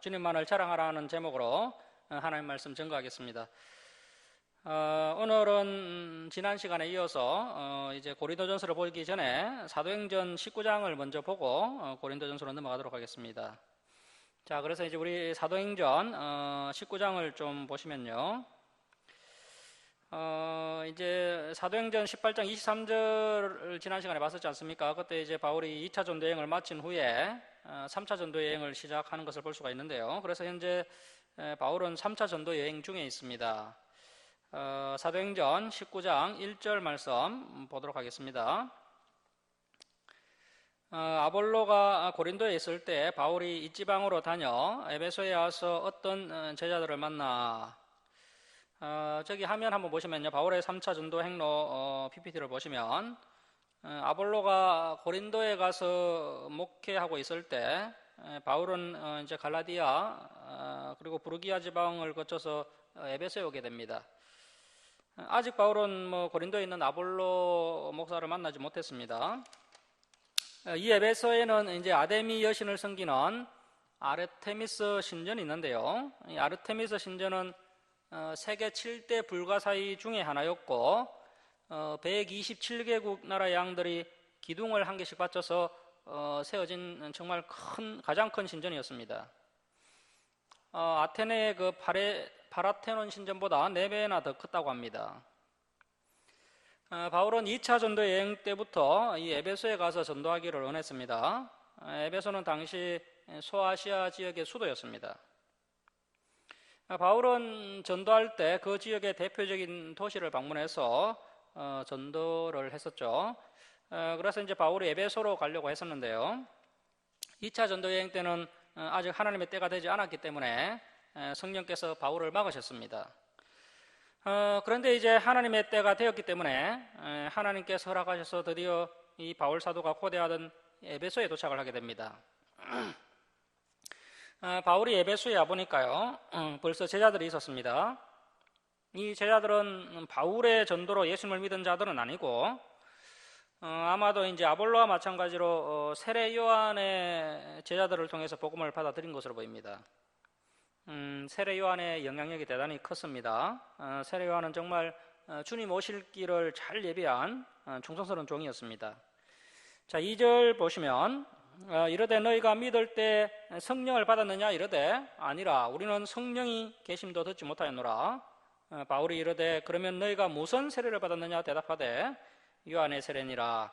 주님만을 자랑하라는 제목으로 하나님 말씀 증거하겠습니다. 오늘은 지난 시간에 이어서 이제 고린도전서를 보기 전에 사도행전 19장을 먼저 보고 고린도전서로 넘어가도록 하겠습니다. 자, 그래서 이제 우리 사도행전 19장을 좀 보시면요. 이제 사도행전 18장 23절을 지난 시간에 봤었지 않습니까? 그때 이제 바울이 2차 전도 여행을 마친 후에 3차 전도 여행을 시작하는 것을 볼 수가 있는데요. 그래서 현재 바울은 3차 전도 여행 중에 있습니다. 사도행전 19장 1절 말씀 보도록 하겠습니다. 아볼로가 고린도에 있을 때 바울이 이지방으로 다녀 에베소에 와서 어떤 제자들을 만나. 저기 화면 한번 보시면요, 바울의 3차 전도 행로 PPT를 보시면 아볼로가 고린도에 가서 목회하고 있을 때 바울은 이제 갈라디아 그리고 부르기아 지방을 거쳐서 에베소에 오게 됩니다. 아직 바울은 고린도에 있는 아볼로 목사를 만나지 못했습니다. 이 에베소에는 이제 아데미 여신을 섬기는 아르테미스 신전이 있는데요. 이 아르테미스 신전은 세계 7대 불가사의 중에 하나였고 127개국 나라의 양들이 기둥을 한 개씩 바쳐서 세워진 정말 가장 큰 신전이었습니다. 아테네의 그 파라테논 신전보다 4배나 더 컸다고 합니다. 바울은 2차 전도 여행 때부터 이 에베소에 가서 전도하기를 원했습니다. 에베소는 당시 소아시아 지역의 수도였습니다. 바울은 전도할 때 그 지역의 대표적인 도시를 방문해서 전도를 했었죠. 그래서 이제 바울이 에베소로 가려고 했었는데요. 2차 전도 여행 때는 아직 하나님의 때가 되지 않았기 때문에 성령께서 바울을 막으셨습니다. 그런데 이제 하나님의 때가 되었기 때문에 하나님께서 허락하셔서 드디어 이 바울 사도가 고대하던 에베소에 도착을 하게 됩니다. 바울이 에베소에 와보니까요, 벌써 제자들이 있었습니다. 이 제자들은 바울의 전도로 예수님을 믿은 자들은 아니고 아마도 이제 아볼로와 마찬가지로 세례 요한의 제자들을 통해서 복음을 받아들인 것으로 보입니다. 세례 요한의 영향력이 대단히 컸습니다. 세례 요한은 정말 주님 오실 길을 잘 예비한 충성스러운 종이었습니다. 자, 2절 보시면 이르되 너희가 믿을 때 성령을 받았느냐? 이르되 아니라 우리는 성령이 계심도 듣지 못하였노라. 바울이 이르되 그러면 너희가 무슨 세례를 받았느냐? 대답하되 요한의 세례니라.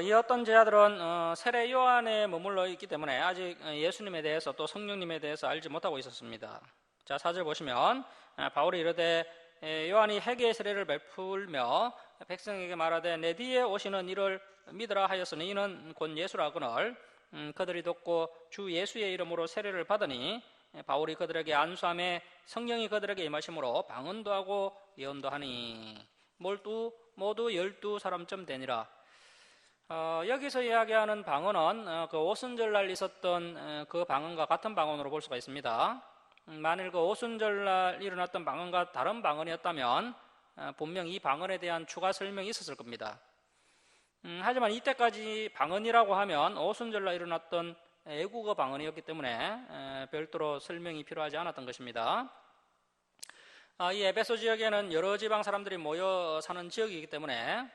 이 어떤 제자들은 세례 요한에 머물러 있기 때문에 아직 예수님에 대해서 또 성령님에 대해서 알지 못하고 있었습니다. 자, 4절 보시면 바울이 이르되 요한이 회개의 세례를 베풀며 백성에게 말하되 내 뒤에 오시는 이를 믿으라 하였으니 이는 곧 예수라거늘 그들이 듣고 주 예수의 이름으로 세례를 받으니 바울이 그들에게 안수함에 성령이 그들에게 임하심으로 방언도 하고 예언도 하니 모두 12사람쯤 되니라. 여기서 이야기하는 방언은 그 오순절날 있었던 그 방언과 같은 방언으로 볼 수가 있습니다. 만일 그 오순절날 일어났던 방언과 다른 방언이었다면 분명 이 방언에 대한 추가 설명이 있었을 겁니다. 하지만 이때까지 방언이라고 하면 오순절날 일어났던 애국어 방언이었기 때문에 별도로 설명이 필요하지 않았던 것입니다. 이 에베소 지역에는 여러 지방 사람들이 모여 사는 지역이기 때문에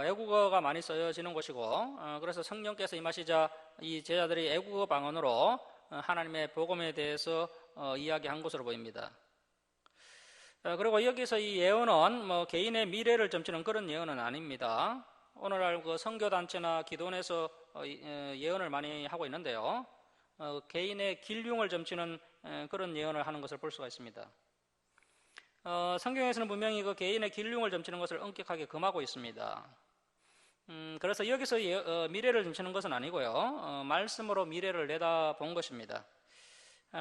애국어가 많이 쓰여지는 곳이고 그래서 성령께서 임하시자 이 제자들이 애국어 방언으로 하나님의 복음에 대해서 이야기한 것으로 보입니다. 그리고 여기서 이 예언은 개인의 미래를 점치는 그런 예언은 아닙니다. 오늘날 그 선교단체나 기도원에서 예언을 많이 하고 있는데요. 개인의 길흉을 점치는 그런 예언을 하는 것을 볼 수가 있습니다. 성경에서는 분명히 그 개인의 길흉을 점치는 것을 엄격하게 금하고 있습니다. 그래서 여기서 미래를 점치는 것은 아니고요. 말씀으로 미래를 내다본 것입니다.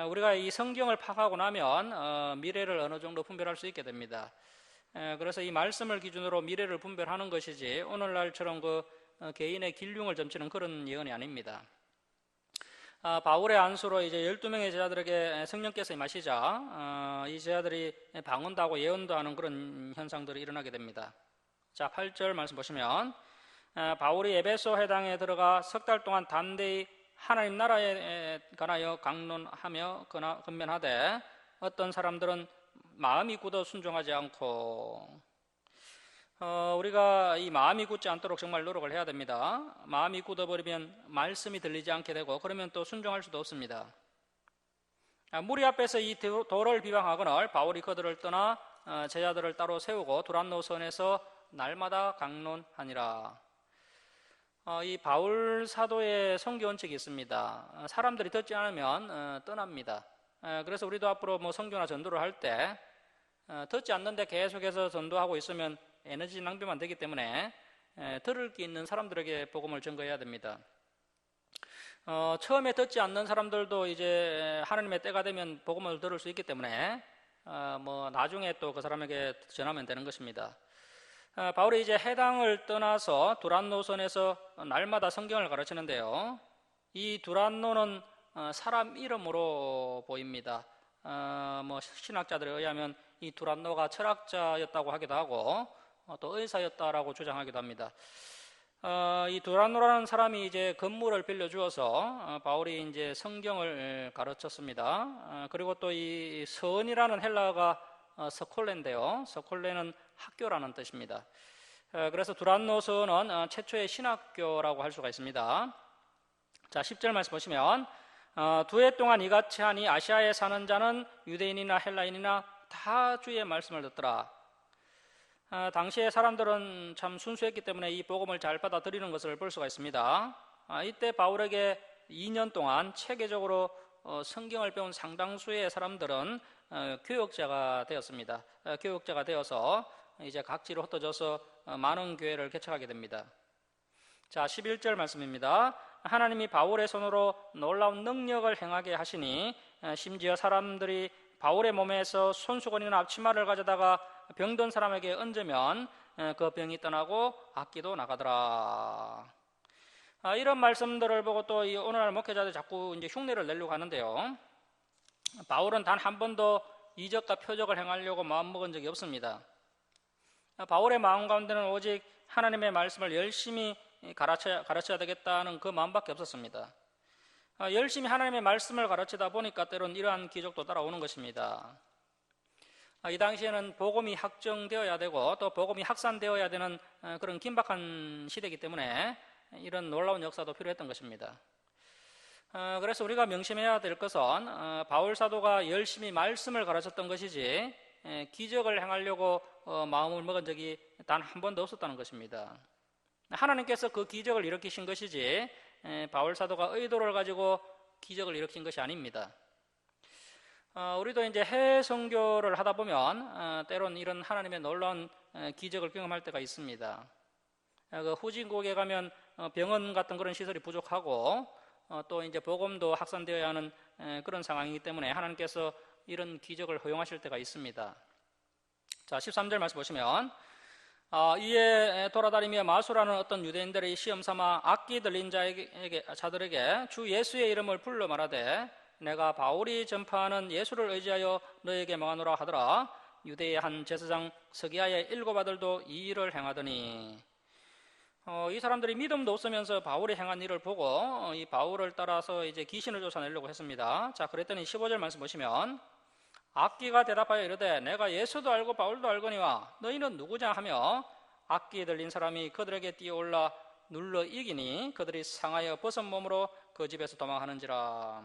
우리가 이 성경을 파악하고 나면 미래를 어느 정도 분별할 수 있게 됩니다. 그래서 이 말씀을 기준으로 미래를 분별하는 것이지 오늘날처럼 그 개인의 길흉을 점치는 그런 예언이 아닙니다. 바울의 안수로 이제 12명의 제자들에게 성령께서 임하시자 이 제자들이 방언도 하고 예언도 하는 그런 현상들이 일어나게 됩니다. 자, 8절 말씀 보시면 바울이 에베소 회당에 들어가 석 달 동안 담대히 하나님 나라에 관하여 강론하며 건면하되 어떤 사람들은 마음이 굳어 순종하지 않고 우리가 이 마음이 굳지 않도록 정말 노력을 해야 됩니다. 마음이 굳어버리면 말씀이 들리지 않게 되고 그러면 또 순종할 수도 없습니다. 무리 앞에서 이 도를 비방하거늘 바울이 그들을 떠나 제자들을 따로 세우고 두란노선에서 날마다 강론하니라. 이 바울 사도의 선교 원칙이 있습니다. 사람들이 듣지 않으면 떠납니다. 그래서 우리도 앞으로 뭐 선교나 전도를 할 때 듣지 않는데 계속해서 전도하고 있으면 에너지 낭비만 되기 때문에 들을 게 있는 사람들에게 복음을 전거해야 됩니다. 처음에 듣지 않는 사람들도 이제 하나님의 때가 되면 복음을 들을 수 있기 때문에 뭐 나중에 또 그 사람에게 전하면 되는 것입니다. 바울이 이제 해당을 떠나서 두란노선에서 날마다 성경을 가르치는데요. 이 두란노는 사람 이름으로 보입니다. 뭐 신학자들에 의하면 이 두란노가 철학자였다고 하기도 하고 또 의사였다라고 주장하기도 합니다. 이 두란노라는 사람이 이제 건물을 빌려주어서 바울이 이제 성경을 가르쳤습니다. 그리고 또 이 선이라는 헬라어가 서콜레인데요. 서콜레는 학교라는 뜻입니다. 그래서 두란노서는 최초의 신학교라고 할 수가 있습니다. 자, 10절 말씀 보시면 2해 동안 이같이 하니 아시아에 사는 자는 유대인이나 헬라인이나 다 주의 말씀을 듣더라. 당시에 사람들은 참 순수했기 때문에 이 복음을 잘 받아들이는 것을 볼 수가 있습니다. 이때 바울에게 2년 동안 체계적으로 성경을 배운 상당수의 사람들은 교역자가 되었습니다. 교역자가 되어서 이제 각지로 흩어져서 많은 교회를 개척하게 됩니다. 자, 11절 말씀입니다. 하나님이 바울의 손으로 놀라운 능력을 행하게 하시니 심지어 사람들이 바울의 몸에서 손수건이나 앞치마를 가져다가 병든 사람에게 얹으면 그 병이 떠나고 악기도 나가더라. 이런 말씀들을 보고 또 이 오늘날 목회자들 자꾸 이제 흉내를 내려고 하는데요. 바울은 단 한 번도 이적과 표적을 행하려고 마음먹은 적이 없습니다. 바울의 마음 가운데는 오직 하나님의 말씀을 열심히 가르쳐야 되겠다는 그 마음밖에 없었습니다. 열심히 하나님의 말씀을 가르치다 보니까 때론 이러한 기적도 따라오는 것입니다. 이 당시에는 복음이 확정되어야 되고 또 복음이 확산되어야 되는 그런 긴박한 시대이기 때문에 이런 놀라운 역사도 필요했던 것입니다. 그래서 우리가 명심해야 될 것은 바울 사도가 열심히 말씀을 가르쳤던 것이지 기적을 행하려고 마음을 먹은 적이 단 한 번도 없었다는 것입니다. 하나님께서 그 기적을 일으키신 것이지 바울 사도가 의도를 가지고 기적을 일으킨 것이 아닙니다. 우리도 이제 해외 선교를 하다 보면 때론 이런 하나님의 놀라운 기적을 경험할 때가 있습니다. 그 후진국에 가면 병원 같은 그런 시설이 부족하고 또 이제 복음도 확산되어야 하는 그런 상황이기 때문에 하나님께서 이런 기적을 허용하실 때가 있습니다. 자, 13절 말씀 보시면 이에 돌아다니며 마수라는 어떤 유대인들의 시험 삼아 악기 들린 자들에게 주 예수의 이름을 불러 말하되 내가 바울이 전파하는 예수를 의지하여 너에게 명하노라 하더라. 유대의 한 제사장 서기야의 7 아들도 이 일을 행하더니 이 사람들이 믿음도 없으면서 바울이 행한 일을 보고 이 바울을 따라서 이제 귀신을 쫓아내려고 했습니다. 자, 그랬더니 15절 말씀 보시면 악기가 대답하여 이르되 내가 예수도 알고 바울도 알거니와 너희는 누구냐 하며 악기 들린 사람이 그들에게 뛰어올라 눌러 이기니 그들이 상하여 벗은 몸으로 그 집에서 도망하는지라.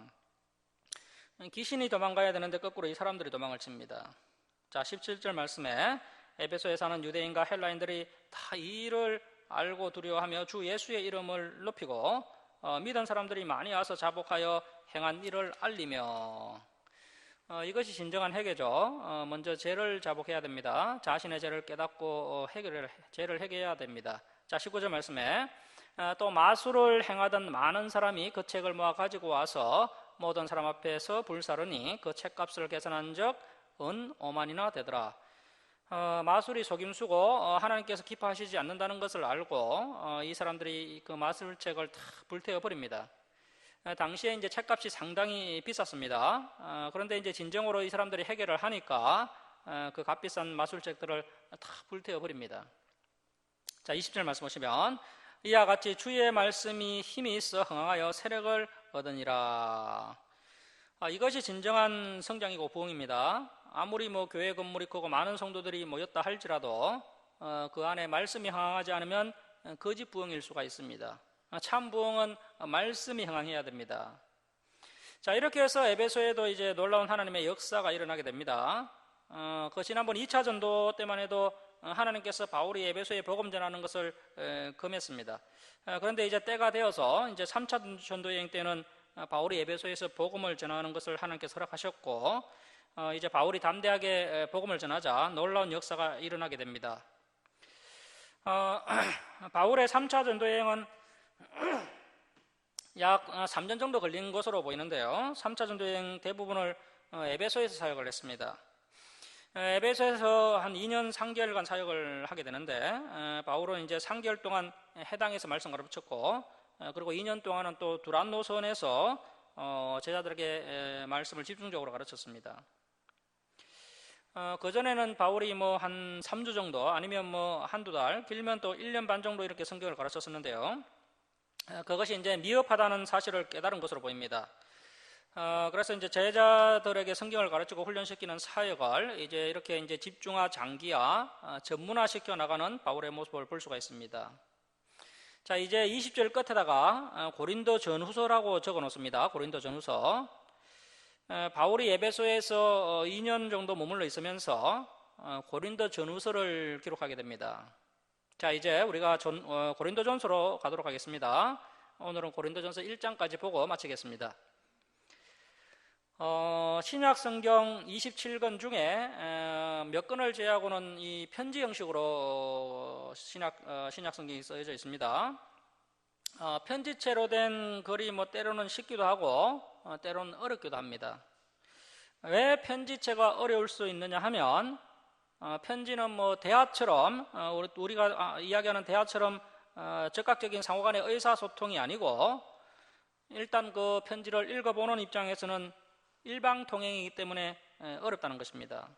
귀신이 도망가야 되는데 거꾸로 이 사람들이 도망을 칩니다. 자, 17절 말씀에 에베소에 사는 유대인과 헬라인들이 다 이 일을 알고 두려워하며 주 예수의 이름을 높이고 믿은 사람들이 많이 와서 자복하여 행한 일을 알리며 이것이 진정한 회개죠. 먼저 죄를 자복해야 됩니다. 자신의 죄를 깨닫고 죄를 회개해야 됩니다. 자, 19절 말씀에 또 마술을 행하던 많은 사람이 그 책을 모아 가지고 와서 모든 사람 앞에서 불사르니 그 책값을 계산한 적 은 5만이나 되더라. 마술이 속임수고 하나님께서 기뻐하시지 않는다는 것을 알고 이 사람들이 그 마술책을 다 불태워 버립니다. 당시에 이제 책값이 상당히 비쌌습니다. 그런데 이제 진정으로 이 사람들이 해결을 하니까 그 값비싼 마술책들을 다 불태워 버립니다. 자, 20절 말씀 보시면 이와 같이 주의 말씀이 힘이 있어 흥하여 세력을 얻으니라. 이것이 진정한 성장이고 부흥입니다. 아무리 교회 건물이 크고 많은 성도들이 모였다 할지라도 그 안에 말씀이 흥하지 않으면 거짓 부흥일 수가 있습니다. 참 부흥은 말씀이 흥해야 됩니다. 자, 이렇게 해서 에베소에도 이제 놀라운 하나님의 역사가 일어나게 됩니다. 그 지난번 2차 전도 때만 해도 하나님께서 바울이 에베소에 복음 전하는 것을 금했습니다. 그런데 이제 때가 되어서 이제 3차 전도 여행 때는 바울이 에베소에서 복음을 전하는 것을 하나님께서 허락하셨고, 이제 바울이 담대하게 복음을 전하자 놀라운 역사가 일어나게 됩니다. 바울의 3차 전도 여행은 약 3년 정도 걸린 것으로 보이는데요. 3차 전도 여행 대부분을 에베소에서 사역을 했습니다. 에베소에서 한 2년 3개월간 사역을 하게 되는데, 바울은 이제 3개월 동안 해당에서 말씀 가르쳤고, 그리고 2년 동안은 또 두란노선에서 제자들에게 말씀을 집중적으로 가르쳤습니다. 그전에는 바울이 한 3주 정도 아니면 한두 달, 길면 또 1년 반 정도 이렇게 성경을 가르쳤었는데요. 그것이 이제 미흡하다는 사실을 깨달은 것으로 보입니다. 그래서 이제 제자들에게 성경을 가르치고 훈련시키는 사역을 이제 이렇게 이제 집중화, 장기화, 전문화시켜 나가는 바울의 모습을 볼 수가 있습니다. 자, 이제 20절 끝에다가 고린도 전후서라고 적어 놓습니다. 고린도 전후서. 바울이 에베소에서 2년 정도 머물러 있으면서 고린도 전후서를 기록하게 됩니다. 자, 이제 우리가 고린도전서로 가도록 하겠습니다. 오늘은 고린도전서 1장까지 보고 마치겠습니다. 신약 성경 27권 중에 몇 권을 제외하고는 이 편지 형식으로 신약 성경이 써져 있습니다. 편지체로 된 글이 때로는 쉽기도 하고 때로는 어렵기도 합니다. 왜 편지체가 어려울 수 있느냐 하면, 편지는 대화처럼, 우리가 이야기하는 대화처럼 즉각적인 상호간의 의사소통이 아니고, 일단 그 편지를 읽어보는 입장에서는 일방통행이기 때문에 어렵다는 것입니다.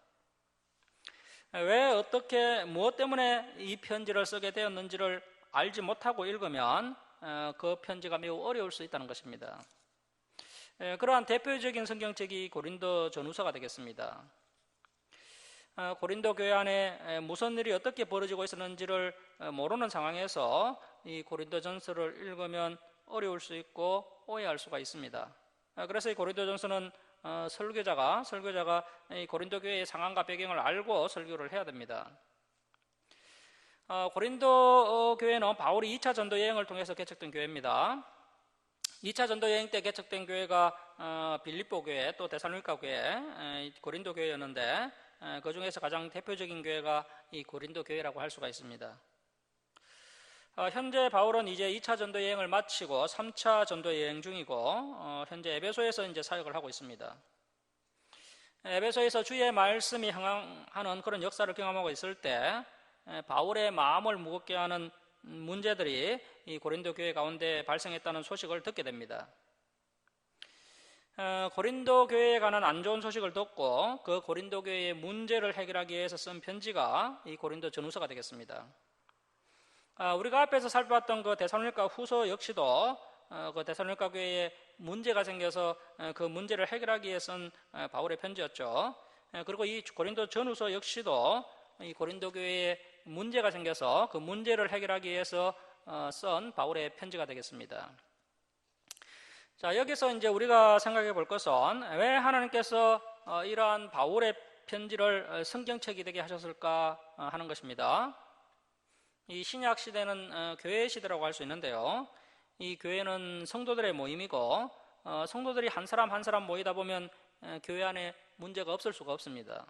왜, 어떻게, 무엇 때문에 이 편지를 쓰게 되었는지를 알지 못하고 읽으면 그 편지가 매우 어려울 수 있다는 것입니다. 그러한 대표적인 성경책이 고린도 전후서가 되겠습니다. 고린도 교회 안에 무슨 일이 어떻게 벌어지고 있었는지를 모르는 상황에서 이 고린도 전서를 읽으면 어려울 수 있고 오해할 수가 있습니다. 그래서 이 고린도 전서는 설교자가 이 고린도 교회의 상황과 배경을 알고 설교를 해야 됩니다. 고린도 교회는 바울이 2차 전도 여행을 통해서 개척된 교회입니다. 2차 전도 여행 때 개척된 교회가 빌립보 교회, 또 데살로니가 교회, 고린도 교회였는데, 그 중에서 가장 대표적인 교회가 이 고린도 교회라고 할 수가 있습니다. 현재 바울은 이제 2차 전도 여행을 마치고 3차 전도 여행 중이고, 현재 에베소에서 이제 사역을 하고 있습니다. 에베소에서 주의 말씀이 흥하는 그런 역사를 경험하고 있을 때, 바울의 마음을 무겁게 하는 문제들이 이 고린도 교회 가운데 발생했다는 소식을 듣게 됩니다. 고린도 교회에 관한 안 좋은 소식을 듣고 그 고린도 교회의 문제를 해결하기 위해서 쓴 편지가 이 고린도 전후서가 되겠습니다. 우리가 앞에서 살펴봤던 그 데살로니가 후서 역시도 그 데살로니가 교회에 문제가 생겨서 그 문제를 해결하기 위해서 쓴 바울의 편지였죠. 그리고 이 고린도 전후서 역시도 이 고린도 교회에 문제가 생겨서 그 문제를 해결하기 위해서 쓴 바울의 편지가 되겠습니다. 자, 여기서 이제 우리가 생각해 볼 것은 왜 하나님께서 이러한 바울의 편지를 성경책이 되게 하셨을까 하는 것입니다. 이 신약 시대는 교회 시대라고 할 수 있는데요. 이 교회는 성도들의 모임이고 성도들이 한 사람 한 사람 모이다 보면 교회 안에 문제가 없을 수가 없습니다.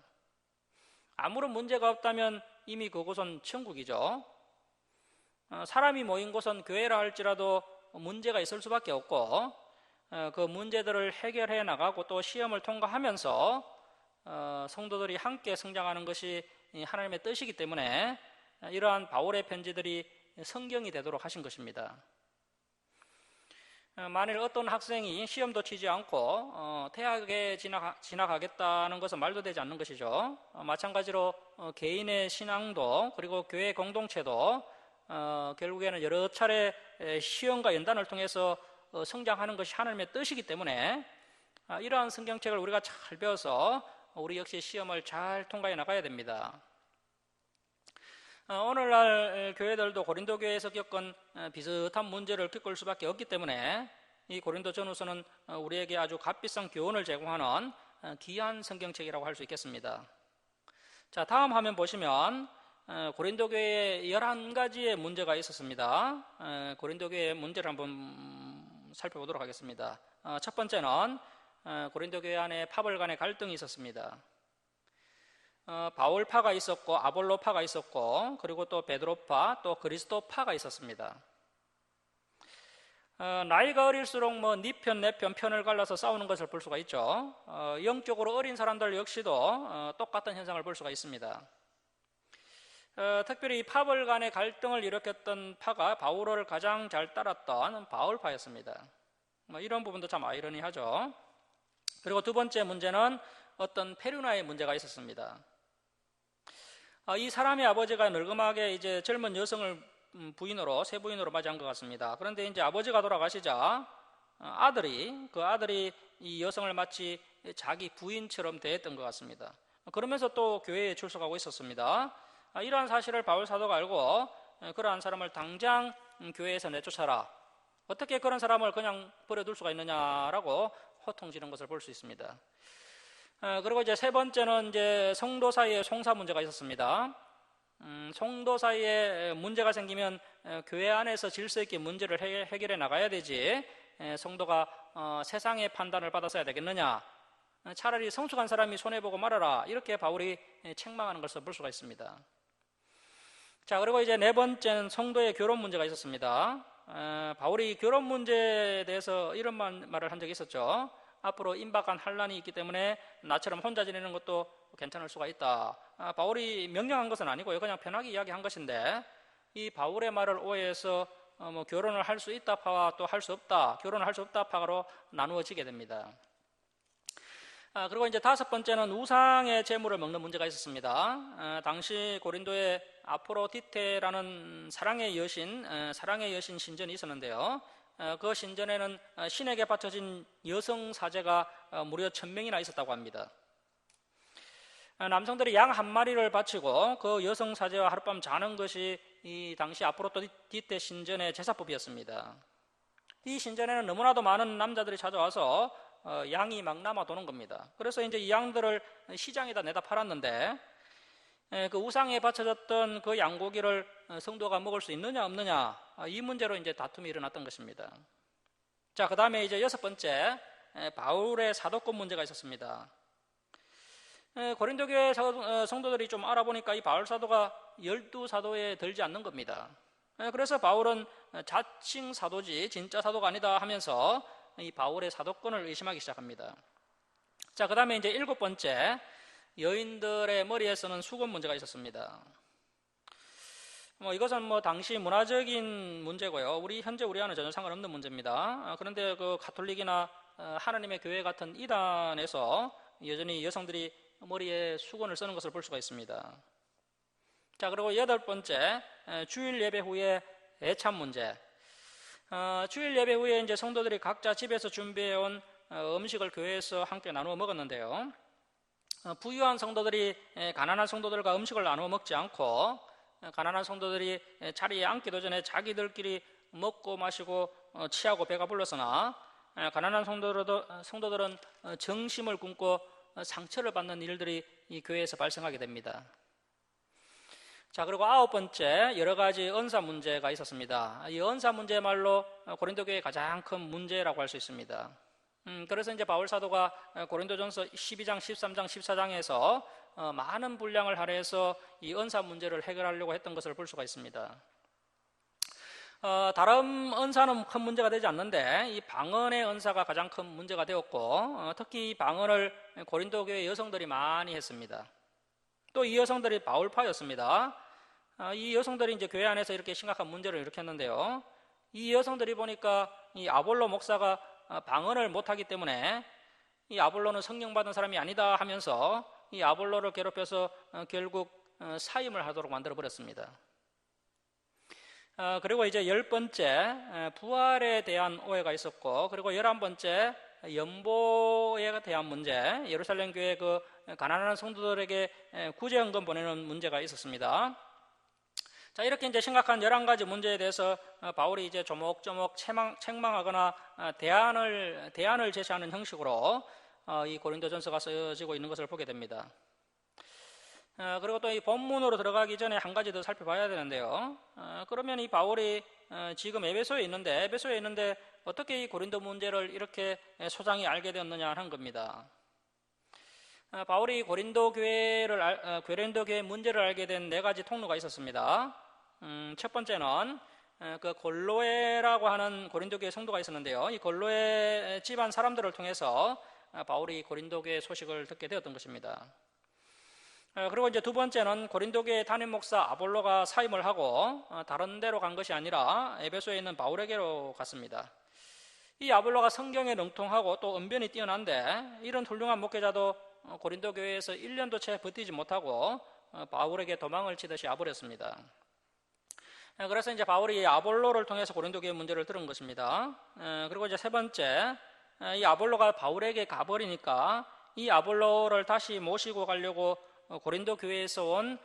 아무런 문제가 없다면 이미 그곳은 천국이죠. 사람이 모인 곳은 교회라 할지라도 문제가 있을 수밖에 없고 그 문제들을 해결해 나가고 또 시험을 통과하면서 성도들이 함께 성장하는 것이 하나님의 뜻이기 때문에 이러한 바울의 편지들이 성경이 되도록 하신 것입니다. 만일 어떤 학생이 시험도 치지 않고 대학에 진학하겠다는 것은 말도 되지 않는 것이죠. 마찬가지로 개인의 신앙도 그리고 교회 공동체도 결국에는 여러 차례 시험과 연단을 통해서 성장하는 것이 하나님의 뜻이기 때문에 이러한 성경책을 우리가 잘 배워서 우리 역시 시험을 잘 통과해 나가야 됩니다. 오늘날 교회들도 고린도 교회에서 겪은 비슷한 문제를 겪을 수밖에 없기 때문에 이 고린도 전후서는 우리에게 아주 값비싼 교훈을 제공하는 귀한 성경책이라고 할 수 있겠습니다. 자, 다음 화면 보시면 고린도 교회에 11가지의 문제가 있었습니다. 고린도 교회의 문제를 한번 살펴보도록 하겠습니다. 첫 번째는 고린도 교회 안에 파벌 간의 갈등이 있었습니다. 바울파가 있었고 아볼로파가 있었고 그리고 또 베드로파 또 그리스도파가 있었습니다. 나이가 어릴수록 네 편 내 편을 갈라서 싸우는 것을 볼 수가 있죠. 영적으로 어린 사람들 역시도 똑같은 현상을 볼 수가 있습니다. 특별히 이 파벌 간의 갈등을 일으켰던 파가 바울을 가장 잘 따랐던 바울파였습니다. 이런 부분도 참 아이러니하죠. 그리고 두 번째 문제는 어떤 페류나의 문제가 있었습니다. 이 사람의 아버지가 늙음하게 이제 젊은 여성을 부인으로 새 부인으로 맞이한 것 같습니다. 그런데 이제 아버지가 돌아가시자 아들이 이 여성을 마치 자기 부인처럼 대했던 것 같습니다. 그러면서 또 교회에 출석하고 있었습니다. 이러한 사실을 바울 사도가 알고 그러한 사람을 당장 교회에서 내쫓아라. 어떻게 그런 사람을 그냥 버려둘 수가 있느냐라고 호통지는 것을 볼 수 있습니다. 그리고 이제 세 번째는 이제 성도 사이에 송사 문제가 있었습니다. 성도 사이에 문제가 생기면 교회 안에서 질서 있게 문제를 해결해 나가야 되지 성도가 세상의 판단을 받아서야 되겠느냐. 차라리 성숙한 사람이 손해보고 말아라. 이렇게 바울이 책망하는 것을 볼 수가 있습니다. 자, 그리고 이제 네 번째는 성도의 결혼 문제가 있었습니다. 바울이 결혼 문제에 대해서 이런 말을 한 적이 있었죠. 앞으로 임박한 환란이 있기 때문에 나처럼 혼자 지내는 것도 괜찮을 수가 있다. 바울이 명령한 것은 아니고요. 그냥 편하게 이야기한 것인데 이 바울의 말을 오해해서 결혼을 할 수 있다 파와 또 할 수 없다, 결혼을 할 수 없다 파로 나누어지게 됩니다. 그리고 이제 다섯 번째는 우상의 제물을 먹는 문제가 있었습니다. 당시 고린도에 아프로디테라는 사랑의 여신 신전이 있었는데요. 그 신전에는 신에게 바쳐진 여성 사제가 무려 1000명이나 있었다고 합니다. 남성들이 양 한 마리를 바치고 그 여성 사제와 하룻밤 자는 것이 이 당시 아프로디테 신전의 제사법이었습니다. 이 신전에는 너무나도 많은 남자들이 찾아와서 양이 막 남아 도는 겁니다. 그래서 이제 이 양들을 시장에다 내다 팔았는데 그 우상에 바쳐졌던 그 양고기를 성도가 먹을 수 있느냐 없느냐 이 문제로 이제 다툼이 일어났던 것입니다. 자, 그 다음에 이제 여섯 번째 바울의 사도권 문제가 있었습니다. 고린도 교회 성도들이 좀 알아보니까 이 바울 사도가 12사도에 들지 않는 겁니다. 그래서 바울은 자칭 사도지 진짜 사도가 아니다 하면서 이 바울의 사도권을 의심하기 시작합니다. 자, 그 다음에 이제 일곱 번째 여인들의 머리에 쓰는 수건 문제가 있었습니다. 이것은 당시 문화적인 문제고요. 현재 우리와는 전혀 상관없는 문제입니다. 그런데 그 가톨릭이나 하나님의 교회 같은 이단에서 여전히 여성들이 머리에 수건을 쓰는 것을 볼 수가 있습니다. 자, 그리고 여덟 번째 주일 예배 후에 애참 문제. 주일 예배 후에 이제 성도들이 각자 집에서 준비해온 음식을 교회에서 함께 나누어 먹었는데요. 부유한 성도들이 가난한 성도들과 음식을 나누어 먹지 않고 가난한 성도들이 자리에 앉기도 전에 자기들끼리 먹고 마시고 취하고 배가 불렀으나 가난한 성도들은 정심을 굶고 상처를 받는 일들이 이 교회에서 발생하게 됩니다. 자, 그리고 아홉 번째 여러 가지 은사 문제가 있었습니다. 이 은사 문제말로 고린도 교회의 가장 큰 문제라고 할 수 있습니다. 그래서 이제 바울 사도가 고린도전서 12장, 13장, 14장에서 많은 분량을 할애해서 이 은사 문제를 해결하려고 했던 것을 볼 수가 있습니다. 다른 은사는 큰 문제가 되지 않는데 이 방언의 은사가 가장 큰 문제가 되었고 특히 이 방언을 고린도 교회 여성들이 많이 했습니다. 또 이 여성들이 바울파였습니다. 이 여성들이 이제 교회 안에서 이렇게 심각한 문제를 일으켰는데요. 이 여성들이 보니까 이 아볼로 목사가 방언을 못하기 때문에 이 아볼로는 성령 받은 사람이 아니다 하면서 이 아볼로를 괴롭혀서 결국 사임을 하도록 만들어 버렸습니다. 그리고 이제 10번째 부활에 대한 오해가 있었고, 그리고 11번째 연보에 대한 문제, 예루살렘 교회 그 가난한 성도들에게 구제헌금 보내는 문제가 있었습니다. 자, 이렇게 이제 심각한 11가지 문제에 대해서 바울이 이제 조목조목 책망하거나 대안을 제시하는 형식으로 이 고린도전서가 쓰여지고 있는 것을 보게 됩니다. 그리고 또 이 본문으로 들어가기 전에 한 가지 더 살펴봐야 되는데요. 그러면 이 바울이 지금 에베소에 있는데 어떻게 이 고린도 문제를 이렇게 소장이 알게 되었느냐 하는 겁니다. 바울이 고린도 교회 문제를 알게 된 4가지 통로가 있었습니다. 첫 번째는 그 골로에라고 하는 고린도 교회 성도가 있었는데요. 이 골로에 집안 사람들을 통해서 바울이 고린도 교회 소식을 듣게 되었던 것입니다. 그리고 이제 두 번째는 고린도 교회 담임 목사 아볼로가 사임을 하고 다른 데로 간 것이 아니라 에베소에 있는 바울에게로 갔습니다. 이 아볼로가 성경에 능통하고 또 언변이 뛰어난데 이런 훌륭한 목회자도 고린도 교회에서 1년도 채 버티지 못하고 바울에게 도망을 치듯이 와버렸습니다. 그래서 이제 바울이 아볼로를 통해서 고린도 교회 문제를 들은 것입니다. 그리고 이제 세 번째, 이 아볼로가 바울에게 가버리니까 이 아볼로를 다시 모시고 가려고 고린도 교회에서 온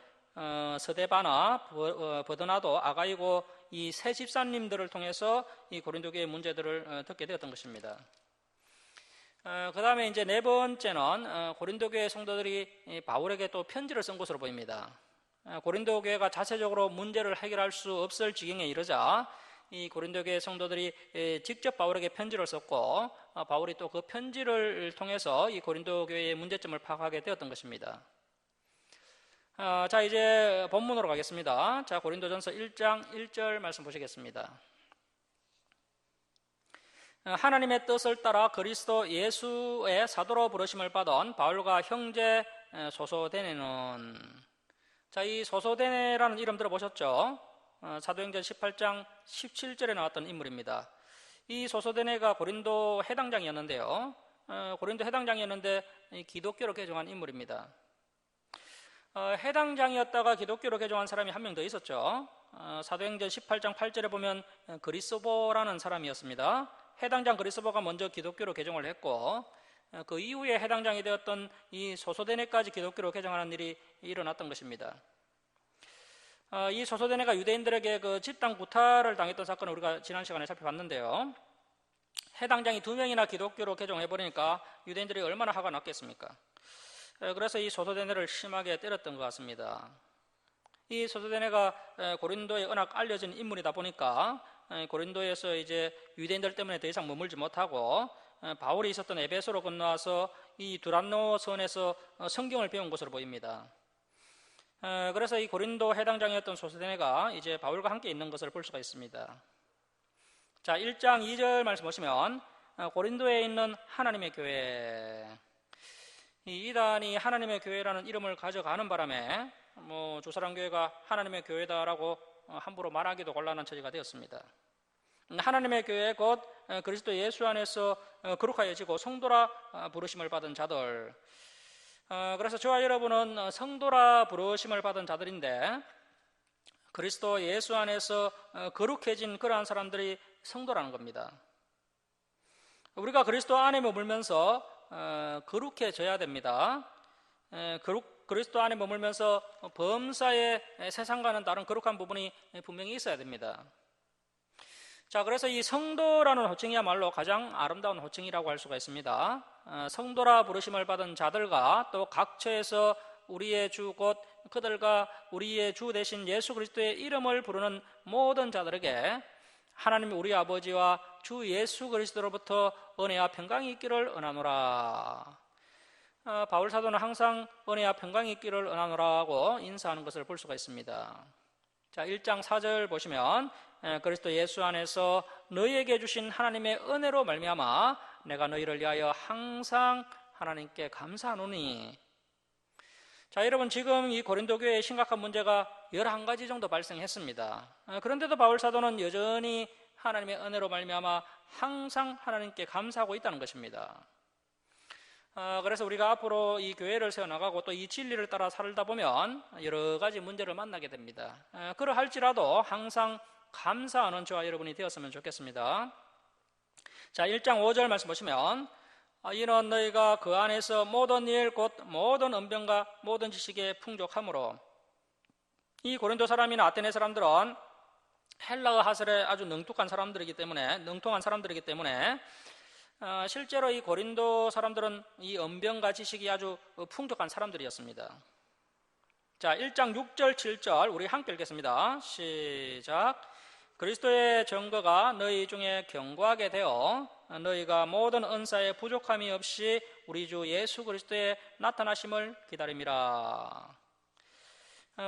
서데바나, 버드나도, 아가이고 이 세 집사님들을 통해서 이 고린도 교회 문제들을 듣게 되었던 것입니다. 그 다음에 이제 4번째는 고린도 교회 성도들이 바울에게 또 편지를 쓴 것으로 보입니다. 고린도 교회가 자체적으로 문제를 해결할 수 없을 지경에 이르자 이 고린도 교회 성도들이 직접 바울에게 편지를 썼고 바울이 또 그 편지를 통해서 이 고린도 교회의 문제점을 파악하게 되었던 것입니다. 자, 이제 본문으로 가겠습니다. 자, 고린도전서 1장 1절 말씀 보시겠습니다. 하나님의 뜻을 따라 그리스도 예수의 사도로 부르심을 받은 바울과 형제 소소데네는, 자, 이 소소데네라는 이름 들어보셨죠? 사도행전 18장 17절에 나왔던 인물입니다. 이 소소데네가 고린도 해당장이었는데요. 고린도 해당장이었는데 기독교로 개종한 인물입니다. 해당장이었다가 기독교로 개종한 사람이 한 명 더 있었죠. 사도행전 18장 8절에 보면 그리스보라는 사람이었습니다. 해당장 그리스보가 먼저 기독교로 개종을 했고 그 이후에 해당장이 되었던 이 소소데네까지 기독교로 개종하는 일이 일어났던 것입니다. 이 소소데네가 유대인들에게 그 집단 구타를 당했던 사건을 우리가 지난 시간에 살펴봤는데요. 해당장이 2명이나 기독교로 개종해버리니까 유대인들이 얼마나 화가 났겠습니까? 그래서 이 소소데네를 심하게 때렸던 것 같습니다. 이 소소데네가 고린도에 워낙 알려진 인물이다 보니까 고린도에서 이제 유대인들 때문에 더 이상 머물지 못하고 바울이 있었던 에베소로 건너와서 이 두란노 선에서 성경을 배운 것으로 보입니다. 그래서 이 고린도 해당장이었던 소소데네가 이제 바울과 함께 있는 것을 볼 수가 있습니다. 자, 1장 2절 말씀 보시면 고린도에 있는 하나님의 교회, 이 이단이 하나님의 교회라는 이름을 가져가는 바람에 조사람교회가 하나님의 교회다라고 함부로 말하기도 곤란한 처지가 되었습니다. 하나님의 교회 곧 그리스도 예수 안에서 거룩하여지고 성도라 부르심을 받은 자들, 그래서 저와 여러분은 성도라 부르심을 받은 자들인데 그리스도 예수 안에서 거룩해진 그러한 사람들이 성도라는 겁니다. 우리가 그리스도 안에 머물면서 거룩해져야 됩니다. 그리스도 안에 머물면서 범사의 세상과는 다른 거룩한 부분이 분명히 있어야 됩니다. 자, 그래서 이 성도라는 호칭이야말로 가장 아름다운 호칭이라고 할 수가 있습니다. 성도라 부르심을 받은 자들과 또 각처에서 우리의 주 곧 그들과 우리의 주 대신 예수 그리스도의 이름을 부르는 모든 자들에게 하나님 우리 아버지와 주 예수 그리스도로부터 은혜와 평강이 있기를 은하노라. 바울 사도는 항상 은혜와 평강이 있기를 은하노라고 인사하는 것을 볼 수가 있습니다. 자, 1장 4절 보시면 그리스도 예수 안에서 너희에게 주신 하나님의 은혜로 말미암아 내가 너희를 위하여 항상 하나님께 감사하노니. 자, 여러분, 지금 이 고린도 교회에 심각한 문제가 11가지 정도 발생했습니다. 그런데도 바울 사도는 여전히 하나님의 은혜로 말미암아 항상 하나님께 감사하고 있다는 것입니다. 그래서 우리가 앞으로 이 교회를 세워나가고 또 이 진리를 따라 살다 보면 여러 가지 문제를 만나게 됩니다. 그러할지라도 항상 감사하는 저와 여러분이 되었으면 좋겠습니다. 자, 1장 5절 말씀 보시면 이는 너희가 그 안에서 모든 일 곧 모든 언변과 모든 지식에 풍족함으로. 이 고린도 사람이나 아테네 사람들은 헬라어 하설에 아주 능통한 사람들이기 때문에 실제로 이 고린도 사람들은 이 언변과 지식이 아주 풍족한 사람들이었습니다. 자, 1장 6절 7절 우리 함께 읽겠습니다. 시작. 그리스도의 증거가 너희 중에 견고하게 되어 너희가 모든 은사에 부족함이 없이 우리 주 예수 그리스도의 나타나심을 기다림이라.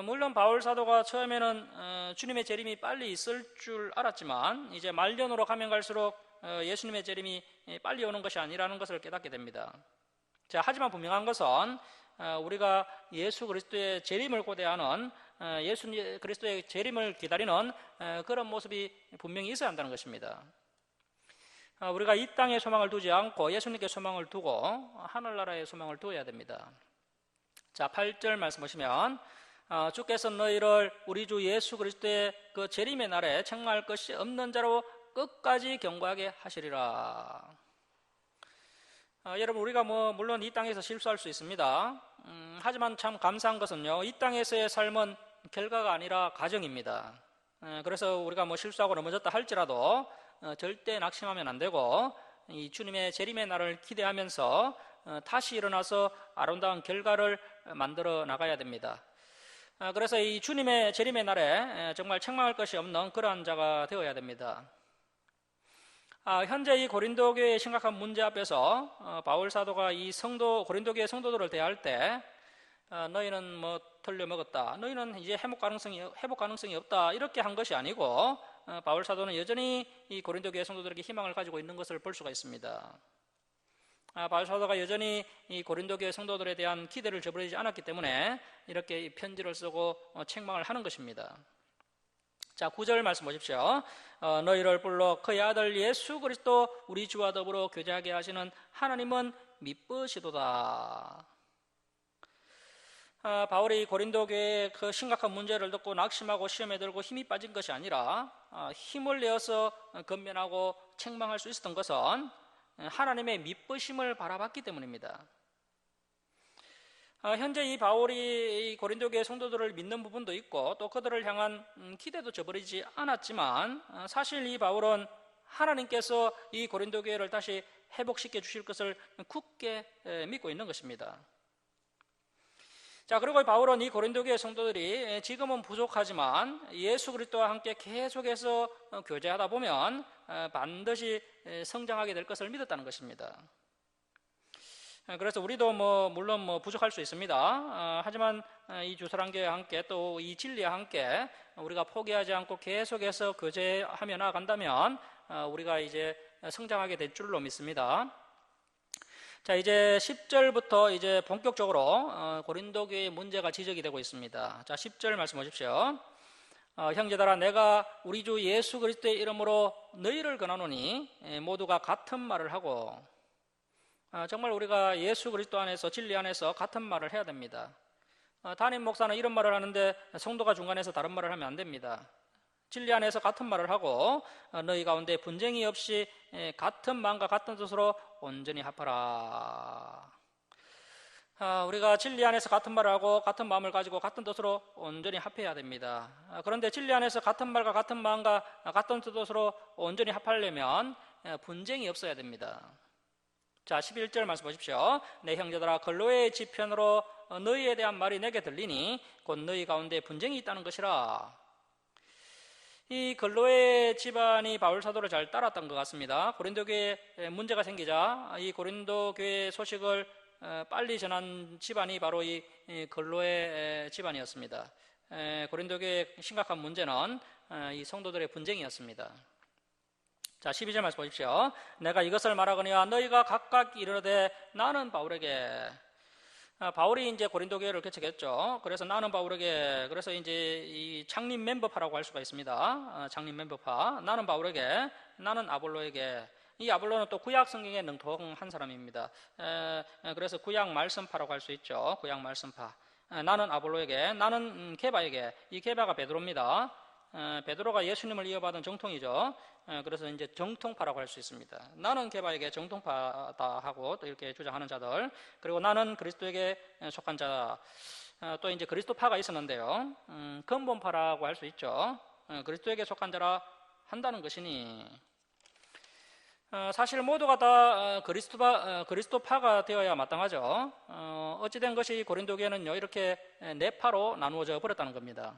물론 바울 사도가 처음에는 주님의 재림이 빨리 있을 줄 알았지만 이제 말년으로 가면 갈수록 예수님의 재림이 빨리 오는 것이 아니라는 것을 깨닫게 됩니다. 자, 하지만 분명한 것은 우리가 예수 그리스도의 재림을 고대하는 예수 그리스도의 재림을 기다리는 그런 모습이 분명히 있어야 한다는 것입니다. 우리가 이 땅에 소망을 두지 않고 예수님께 소망을 두고 하늘나라에 소망을 두어야 됩니다. 자, 8절 말씀 보시면 주께서 너희를 우리 주 예수 그리스도의 그 재림의 날에 책망할 것이 없는 자로 끝까지 견고하게 하시리라. 여러분, 우리가 물론 이 땅에서 실수할 수 있습니다. 하지만 참 감사한 것은요, 이 땅에서의 삶은 결과가 아니라 과정입니다. 그래서 우리가 실수하고 넘어졌다 할지라도 절대 낙심하면 안 되고 이 주님의 재림의 날을 기대하면서 다시 일어나서 아름다운 결과를 만들어 나가야 됩니다. 그래서 이 주님의 재림의 날에 정말 책망할 것이 없는 그러한 자가 되어야 됩니다. 현재 이 고린도 교회의 심각한 문제 앞에서 바울 사도가 이 고린도 교회 성도들을 대할 때 너희는 틀려먹었다, 너희는 이제 회복 가능성이 없다, 이렇게 한 것이 아니고 바울 사도는 여전히 이 고린도 교회 성도들에게 희망을 가지고 있는 것을 볼 수가 있습니다. 바울 사도가 여전히 이 고린도 교회 성도들에 대한 기대를 저버리지 않았기 때문에 이렇게 편지를 쓰고 책망을 하는 것입니다. 자, 9절 말씀 보십시오. 너희를 불러 그의 아들 예수 그리스도 우리 주와 더불어 교제하게 하시는 하나님은 미쁘시도다. 바울이 고린도 교회의 그 심각한 문제를 듣고 낙심하고 시험에 들고 힘이 빠진 것이 아니라 힘을 내어서 건면하고 책망할 수 있었던 것은 하나님의 미쁘심을 바라봤기 때문입니다. 현재 이 바울이 이 고린도 교회 성도들을 믿는 부분도 있고 또 그들을 향한 기대도 저버리지 않았지만 사실 이 바울은 하나님께서 이 고린도 교회를 다시 회복시켜 주실 것을 굳게 믿고 있는 것입니다. 자, 그리고 바울은 이 고린도 교회 성도들이 지금은 부족하지만 예수 그리스도와 함께 계속해서 교제하다 보면 반드시 성장하게 될 것을 믿었다는 것입니다. 그래서 우리도 물론 부족할 수 있습니다. 하지만 이 주사랑교회와 함께 또 이 진리와 함께 우리가 포기하지 않고 계속해서 교제하며 나아간다면 우리가 이제 성장하게 될 줄로 믿습니다. 자, 이제 10절부터 이제 본격적으로 고린도 교회의 문제가 지적이 되고 있습니다. 자, 10절 말씀 보십시오. 형제들아, 내가 우리 주 예수 그리스도의 이름으로 너희를 권하노니 모두가 같은 말을 하고. 정말 우리가 예수 그리스도 안에서 진리 안에서 같은 말을 해야 됩니다. 담임 목사는 이런 말을 하는데 성도가 중간에서 다른 말을 하면 안 됩니다. 진리 안에서 같은 말을 하고 너희 가운데 분쟁이 없이 같은 마음과 같은 뜻으로 온전히 합하라. 우리가 진리 안에서 같은 말을 하고 같은 마음을 가지고 같은 뜻으로 온전히 합해야 됩니다. 그런데 진리 안에서 같은 말과 같은 마음과 같은 뜻으로 온전히 합하려면 분쟁이 없어야 됩니다. 자, 11절 말씀 보십시오. 내 형제들아, 근로의 지편으로 너희에 대한 말이 내게 들리니 곧 너희 가운데 분쟁이 있다는 것이라. 이 근로의 집안이 바울 사도를 잘 따랐던 것 같습니다. 고린도 교회에 문제가 생기자 이 고린도 교회 소식을 빨리 전한 집안이 바로 이 근로의 집안이었습니다. 고린도 교회의 심각한 문제는 이 성도들의 분쟁이었습니다. 자, 12절 말씀 보십시오. 내가 이것을 말하거니와 너희가 각각 이르되 나는 바울에게. 바울이 이제 고린도 교회를 개척했죠. 그래서 나는 바울에게, 그래서 이제 이 창립 멤버파라고 할 수가 있습니다. 창립 멤버파. 나는 바울에게, 나는 아볼로에게. 이 아볼로는 또 구약 성경에 능통한 사람입니다. 그래서 구약 말씀파라고 할 수 있죠. 구약 말씀파. 나는 아볼로에게, 나는 게바에게. 이 게바가 베드로입니다. 베드로가 예수님을 이어받은 정통이죠. 그래서 이제 정통파라고 할 수 있습니다. 나는 개바에게 정통파다 하고 또 이렇게 주장하는 자들, 그리고 나는 그리스도에게 속한 자다. 또 이제 그리스도파가 있었는데요. 근본파라고 할 수 있죠. 그리스도에게 속한 자라 한다는 것이니, 사실 모두가 다 그리스도파가 되어야 마땅하죠. 어찌된 것이 고린도 교회는요, 이렇게 네 파로 나누어져 버렸다는 겁니다.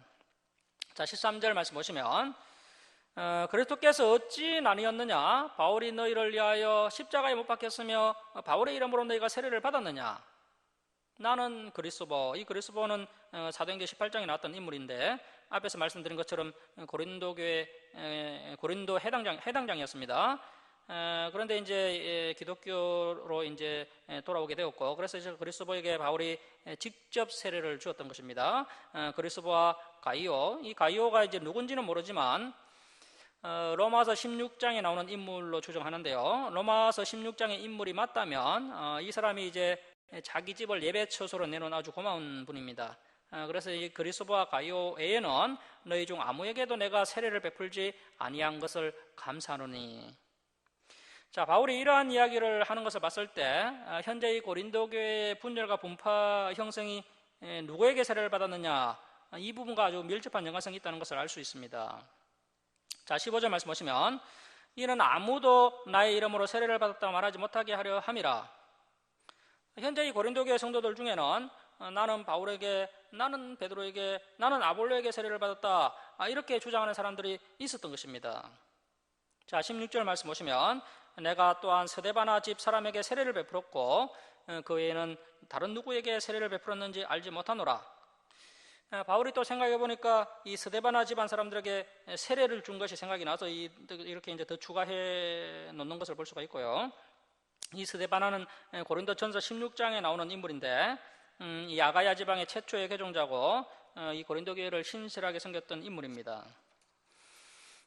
자, 13절 말씀 보시면, 그리스도께서 어찌 나뉘었느냐? 바울이 너희를 위하여 십자가에 못 박혔으며 바울의 이름으로 너희가 세례를 받았느냐? 나는 그리스도, 이 그리스도는 사도행전 18장에 나왔던 인물인데, 앞에서 말씀드린 것처럼 고린도 교회 고린도 해당장이었습니다. 그런데 이제 기독교로 이제 돌아오게 되었고, 그래서 이제 그리스도에게 바울이 직접 세례를 주었던 것입니다. 그리스도와 가이오, 이 가이오가 이제 누군지는 모르지만 로마서 16장에 나오는 인물로 추정하는데요. 로마서 16장의 인물이 맞다면 이 사람이 이제 자기 집을 예배 처소로 내놓은 아주 고마운 분입니다. 그래서 이 그리스도와 가이오 외에는 너희 중 아무에게도 내가 세례를 베풀지 아니한 것을 감사하노니. 자, 바울이 이러한 이야기를 하는 것을 봤을 때 현재 이 고린도 교회의 분열과 분파 형성이 누구에게 세례를 받았느냐, 이 부분과 아주 밀접한 연관성이 있다는 것을 알 수 있습니다. 자, 15절 말씀 보시면, 이는 아무도 나의 이름으로 세례를 받았다고 말하지 못하게 하려 함이라. 현재 이 고린도 교회 성도들 중에는 나는 바울에게, 나는 베드로에게, 나는 아볼로에게 세례를 받았다, 이렇게 주장하는 사람들이 있었던 것입니다. 자, 16절 말씀 보시면, 내가 또한 스데바나 집 사람에게 세례를 베풀었고 그 외에는 다른 누구에게 세례를 베풀었는지 알지 못하노라. 바울이 또 생각해 보니까 이 스데바나 집안 사람들에게 세례를 준 것이 생각이 나서 이렇게 이제 더 추가해 놓는 것을 볼 수가 있고요. 이 스데바나는 고린도전서 16장에 나오는 인물인데, 이 아가야 지방의 최초의 개종자고 이 고린도 교회를 신실하게 섬겼던 인물입니다.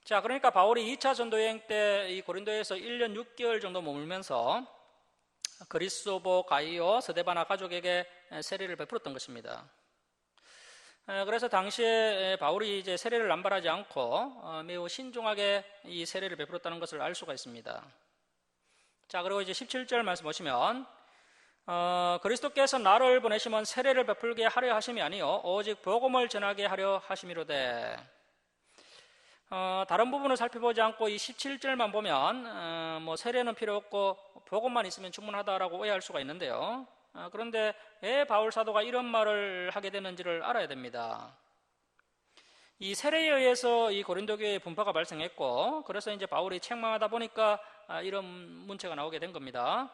자, 그러니까 바울이 2차 전도 여행 때 이 고린도에서 1년 6개월 정도 머물면서 그리스도보, 가이오, 스데바나 가족에게 세례를 베풀었던 것입니다. 그래서 당시에 바울이 이제 세례를 남발하지 않고 매우 신중하게 이 세례를 베풀었다는 것을 알 수가 있습니다. 자, 그리고 이제 17절 말씀 보시면, 그리스도께서 나를 보내시면 세례를 베풀게 하려 하심이 아니요 오직 복음을 전하게 하려 하심이로되. 다른 부분을 살펴보지 않고 이 17절만 보면 뭐 세례는 필요 없고 복음만 있으면 충분하다라고 오해할 수가 있는데요. 그런데 왜 바울 사도가 이런 말을 하게 되는지를 알아야 됩니다. 이 세례에 의해서 이 고린도 교회의 분파가 발생했고, 그래서 이제 바울이 책망하다 보니까 이런 문체가 나오게 된 겁니다.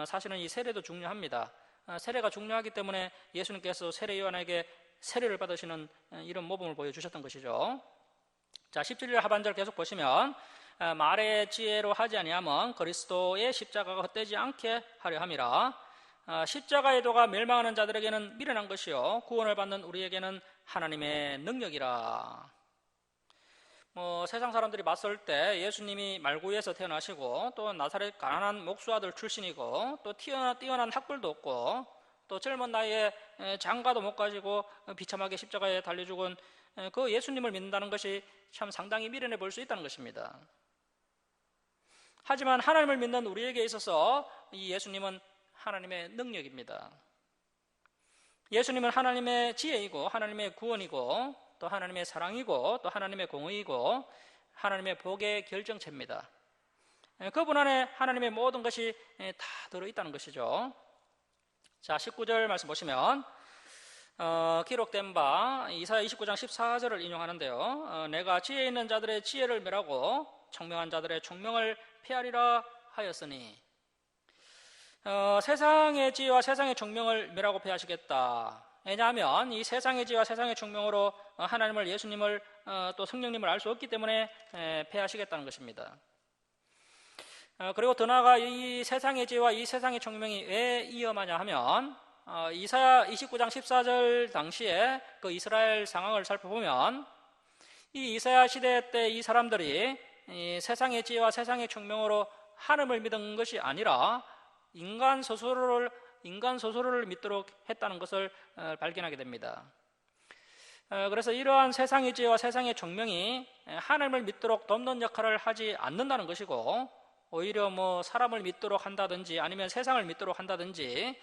사실은 이 세례도 중요합니다. 세례가 중요하기 때문에 예수님께서 세례 요한에게 세례를 받으시는 이런 모범을 보여주셨던 것이죠. 자, 17절 하반절 계속 보시면, 말의 지혜로 하지 아니하면 그리스도의 십자가가 헛되지 않게 하려 함이라. 십자가의 도가 멸망하는 자들에게는 미련한 것이요 구원을 받는 우리에게는 하나님의 능력이라. 세상 사람들이 맞설 때 예수님이 말구에서 태어나시고, 또 나사렛 가난한 목수아들 출신이고, 또 뛰어난 학벌도 없고, 또 젊은 나이에 장가도 못 가지고 비참하게 십자가에 달려 죽은 그 예수님을 믿는다는 것이 참 상당히 미련해 보일 수 있다는 것입니다. 하지만 하나님을 믿는 우리에게 있어서 이 예수님은 하나님의 능력입니다. 예수님은 하나님의 지혜이고 하나님의 구원이고 또 하나님의 사랑이고 또 하나님의 공의이고 하나님의 복의 결정체입니다. 그분 안에 하나님의 모든 것이 다 들어있다는 것이죠. 자, 19절 말씀 보시면, 기록된 바 이사야 29장 14절을 인용하는데요. 내가 지혜 있는 자들의 지혜를 멸하고 총명한 자들의 총명을 폐하리라 하였으니, 세상의 지혜와 세상의 총명을 멸하고 폐하시겠다. 왜냐하면 이 세상의 지혜와 세상의 총명으로 하나님을, 예수님을, 또 성령님을 알 수 없기 때문에 폐하시겠다는 것입니다. 그리고 더 나아가 이 세상의 지혜와 이 세상의 총명이 왜 위험하냐 하면, 이사야 29장 14절 당시에 그 이스라엘 상황을 살펴보면, 이 이사야 시대 때 이 사람들이 이 세상의 지혜와 세상의 총명으로 하나님을 믿은 것이 아니라 인간 스스로를 믿도록 했다는 것을 발견하게 됩니다. 그래서 이러한 세상의 지혜와 세상의 총명이 하나님을 믿도록 돕는 역할을 하지 않는다는 것이고, 오히려 뭐 사람을 믿도록 한다든지 아니면 세상을 믿도록 한다든지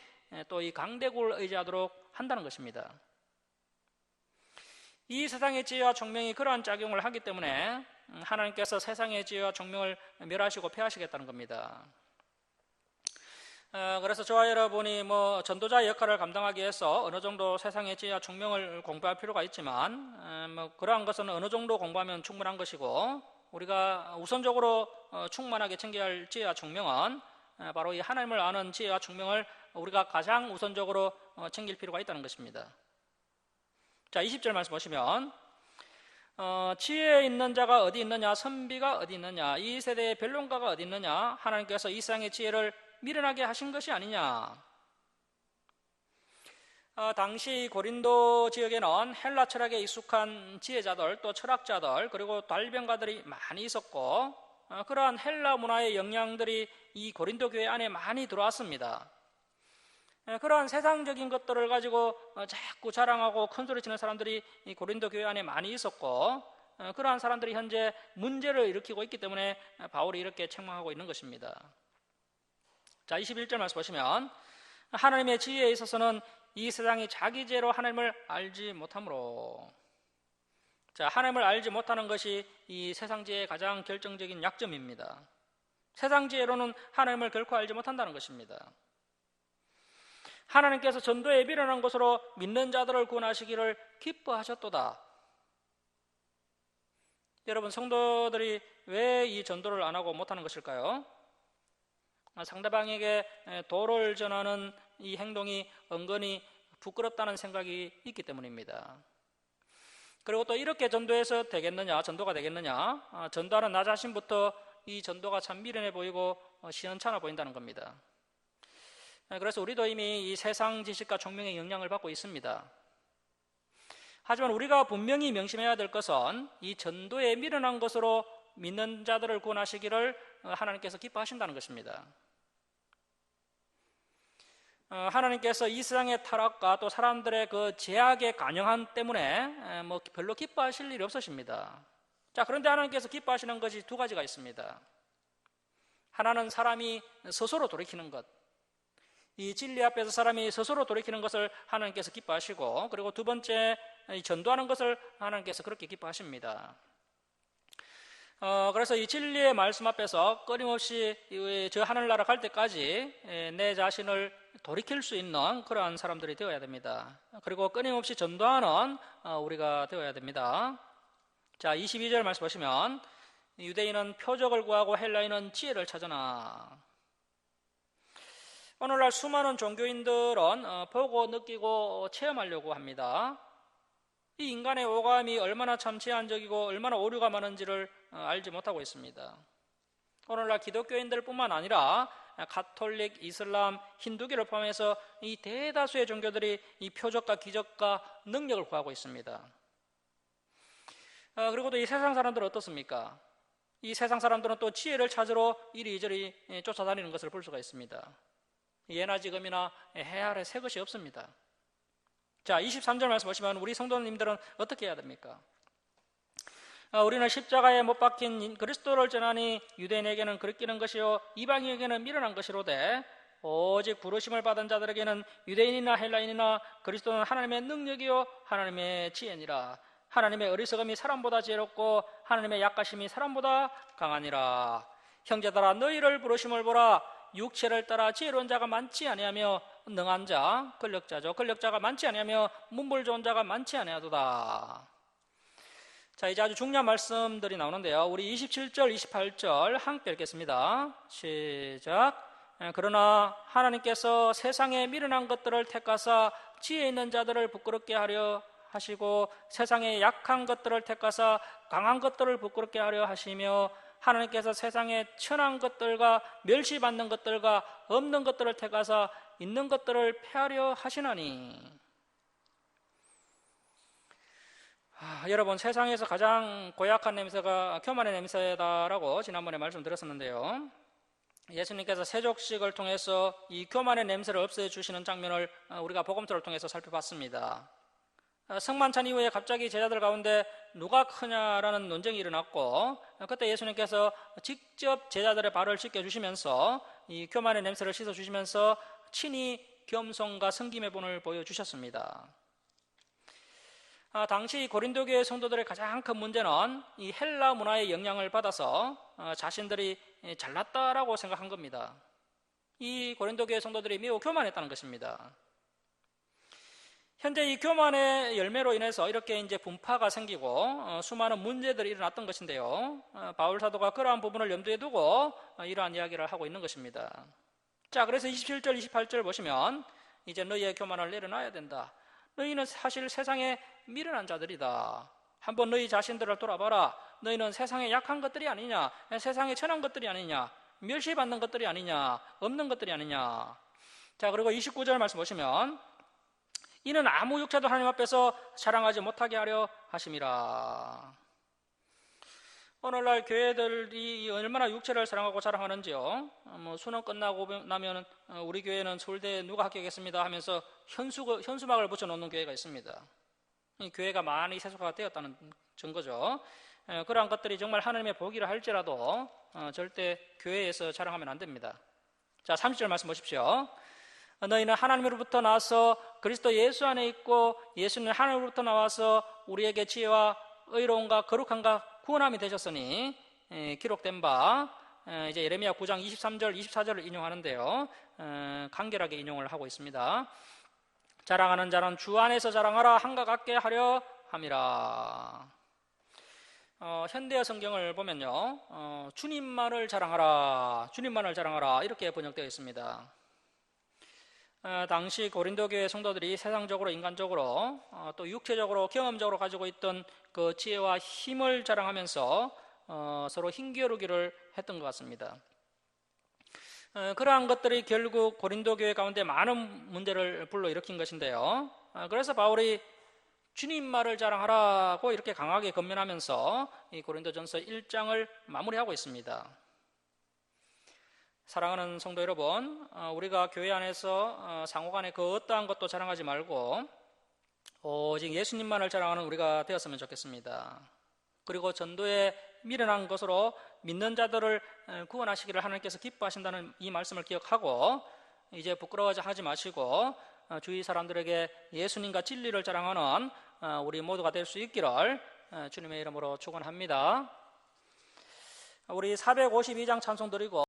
또 이 강대국을 의지하도록 한다는 것입니다. 이 세상의 지혜와 총명이 그러한 작용을 하기 때문에 하나님께서 세상의 지혜와 총명을 멸하시고 폐하시겠다는 겁니다. 그래서 저와 여러분이 뭐 전도자의 역할을 감당하기 위해서 어느 정도 세상의 지혜와 총명을 공부할 필요가 있지만, 뭐 그러한 것은 어느 정도 공부하면 충분한 것이고, 우리가 우선적으로 충만하게 챙겨야 할 지혜와 총명은 바로 이 하나님을 아는 지혜와 총명을 우리가 가장 우선적으로 챙길 필요가 있다는 것입니다. 자, 20절 말씀 보시면 지혜 있는 자가 어디 있느냐, 선비가 어디 있느냐, 이 세대의 변론가가 어디 있느냐, 하나님께서 이 세상의 지혜를 미련하게 하신 것이 아니냐. 당시 고린도 지역에는 헬라 철학에 익숙한 지혜자들, 또 철학자들, 그리고 달변가들이 많이 있었고, 그러한 헬라 문화의 영향들이 이 고린도 교회 안에 많이 들어왔습니다. 그러한 세상적인 것들을 가지고 자꾸 자랑하고 큰소리 치는 사람들이 이 고린도 교회 안에 많이 있었고, 그러한 사람들이 현재 문제를 일으키고 있기 때문에 바울이 이렇게 책망하고 있는 것입니다. 자, 21절 말씀 보시면 하나님의 지혜에 있어서는 이 세상이 자기 지혜로 하나님을 알지 못하므로. 자, 하나님을 알지 못하는 것이 이 세상 지혜의 가장 결정적인 약점입니다. 세상 지혜로는 하나님을 결코 알지 못한다는 것입니다. 하나님께서 전도에 미련한 것으로 믿는 자들을 구원하시기를 기뻐하셨도다. 여러분, 성도들이 왜 이 전도를 안 하고 못하는 것일까요? 상대방에게 도를 전하는 이 행동이 은근히 부끄럽다는 생각이 있기 때문입니다. 그리고 또 이렇게 전도해서 되겠느냐, 전도가 되겠느냐, 전도하는 나 자신부터 이 전도가 참 미련해 보이고 시원찮아 보인다는 겁니다. 그래서 우리도 이미 이 세상 지식과 총명의 영향을 받고 있습니다. 하지만 우리가 분명히 명심해야 될 것은 이 전도에 미련한 것으로 믿는 자들을 구원하시기를 하나님께서 기뻐하신다는 것입니다. 하나님께서 이 세상의 타락과 또 사람들의 그 제약의 간영함 때문에 뭐 별로 기뻐하실 일이 없으십니다. 자, 그런데 하나님께서 기뻐하시는 것이 두 가지가 있습니다. 하나는 사람이 스스로 돌이키는 것, 이 진리 앞에서 사람이 스스로 돌이키는 것을 하나님께서 기뻐하시고, 그리고 두 번째, 전도하는 것을 하나님께서 그렇게 기뻐하십니다. 그래서 이 진리의 말씀 앞에서 끊임없이 저 하늘나라 갈 때까지 내 자신을 돌이킬 수 있는 그러한 사람들이 되어야 됩니다. 그리고 끊임없이 전도하는 우리가 되어야 됩니다. 자, 22절 말씀 보시면 유대인은 표적을 구하고 헬라인은 지혜를 찾으나. 오늘날 수많은 종교인들은 보고 느끼고 체험하려고 합니다. 이 인간의 오감이 얼마나 참 제한적이고 얼마나 오류가 많은지를 알지 못하고 있습니다. 오늘날 기독교인들 뿐만 아니라 가톨릭, 이슬람, 힌두교를 포함해서 이 대다수의 종교들이 이 표적과 기적과 능력을 구하고 있습니다. 그리고 또 이 세상 사람들은 어떻습니까? 이 세상 사람들은 또 지혜를 찾으러 이리저리 쫓아다니는 것을 볼 수가 있습니다. 예나 지금이나 해 아래 새 것이 없습니다. 자, 23절 말씀 보시면 우리 성도님들은 어떻게 해야 됩니까? 우리는 십자가에 못 박힌 그리스도를 전하니 유대인에게는 거리끼는 것이요 이방인에게는 미련한 것이로되 오직 부르심을 받은 자들에게는 유대인이나 헬라인이나 그리스도는 하나님의 능력이요 하나님의 지혜니라. 하나님의 어리석음이 사람보다 지혜롭고 하나님의 약하심이 사람보다 강하니라. 형제들아, 너희를 부르심을 보라. 육체를 따라 지혜로운 자가 많지 아니하며 능한 자, 권력자죠. 권력자가 많지 아니하며 문벌 좋은 자가 많지 아니하도다. 자, 이제 아주 중요한 말씀들이 나오는데요. 우리 27절, 28절 함께 읽겠습니다. 시작. 그러나 하나님께서 세상에 미련한 것들을 택하사 지혜 있는 자들을 부끄럽게 하려 하시고 세상에 약한 것들을 택하사 강한 것들을 부끄럽게 하려 하시며 하나님께서 세상에 천한 것들과 멸시받는 것들과 없는 것들을 택하사 있는 것들을 폐하려 하시나니. 여러분, 세상에서 가장 고약한 냄새가 교만의 냄새다라고 지난번에 말씀드렸었는데요. 예수님께서 세족식을 통해서 이 교만의 냄새를 없애주시는 장면을 우리가 복음서를 통해서 살펴봤습니다. 성만찬 이후에 갑자기 제자들 가운데 누가 크냐라는 논쟁이 일어났고, 그때 예수님께서 직접 제자들의 발을 씻겨주시면서 이 교만의 냄새를 씻어주시면서 친히 겸손과 섬김의 본을 보여주셨습니다. 당시 고린도 교회 성도들의 가장 큰 문제는 이 헬라 문화의 영향을 받아서 자신들이 잘났다라고 생각한 겁니다. 이 고린도 교회 성도들이 매우 교만했다는 것입니다. 현재 이 교만의 열매로 인해서 이렇게 이제 분파가 생기고 수많은 문제들이 일어났던 것인데요. 바울 사도가 그러한 부분을 염두에 두고 이러한 이야기를 하고 있는 것입니다. 자, 그래서 27절, 28절 보시면 이제 너희의 교만을 내려놔야 된다. 너희는 사실 세상에 미련한 자들이다. 한번 너희 자신들을 돌아봐라. 너희는 세상에 약한 것들이 아니냐, 세상에 천한 것들이 아니냐, 멸시받는 것들이 아니냐, 없는 것들이 아니냐. 자, 그리고 29절 말씀 보시면 이는 아무 육체도 하나님 앞에서 자랑하지 못하게 하려 하심이라. 오늘날 교회들이 얼마나 육체를 사랑하고 자랑하는지요. 수능 끝나고 나면 우리 교회는 서울대에 누가 합격했습니다 하면서 현수막을 붙여놓는 교회가 있습니다. 이 교회가 많이 세속화가 되었다는 증거죠. 그러한 것들이 정말 하나님의 복이라 할지라도 절대 교회에서 자랑하면 안 됩니다. 자, 30절 말씀 보십시오. 너희는 하나님으로부터 나와서 그리스도 예수 안에 있고 예수는 하나님으로부터 나와서 우리에게 지혜와 의로움과 거룩함과 구원함이 되셨으니 기록된 바 이제 예레미야 9장 23절 24절을 인용하는데요. 간결하게 인용을 하고 있습니다. 자랑하는 자는 주 안에서 자랑하라 한가 같게 하려 함이라. 현대어 성경을 보면요, 주님만을 자랑하라, 주님만을 자랑하라 이렇게 번역되어 있습니다. 당시 고린도 교회 성도들이 세상적으로, 인간적으로, 또 육체적으로, 경험적으로 가지고 있던 그 지혜와 힘을 자랑하면서 서로 힘겨루기를 했던 것 같습니다. 그러한 것들이 결국 고린도 교회 가운데 많은 문제를 불러일으킨 것인데요. 그래서 바울이 주님 말을 자랑하라고 이렇게 강하게 권면하면서 이 고린도전서 1장을 마무리하고 있습니다. 사랑하는 성도 여러분, 우리가 교회 안에서 상호간에 그 어떠한 것도 자랑하지 말고 오직 예수님만을 자랑하는 우리가 되었으면 좋겠습니다. 그리고 전도에 미련한 것으로 믿는 자들을 구원하시기를 하나님께서 기뻐하신다는 이 말씀을 기억하고 이제 부끄러워하지 하지 마시고 주위 사람들에게 예수님과 진리를 자랑하는 우리 모두가 될 수 있기를 주님의 이름으로 축원합니다. 우리 452장 찬송 드리고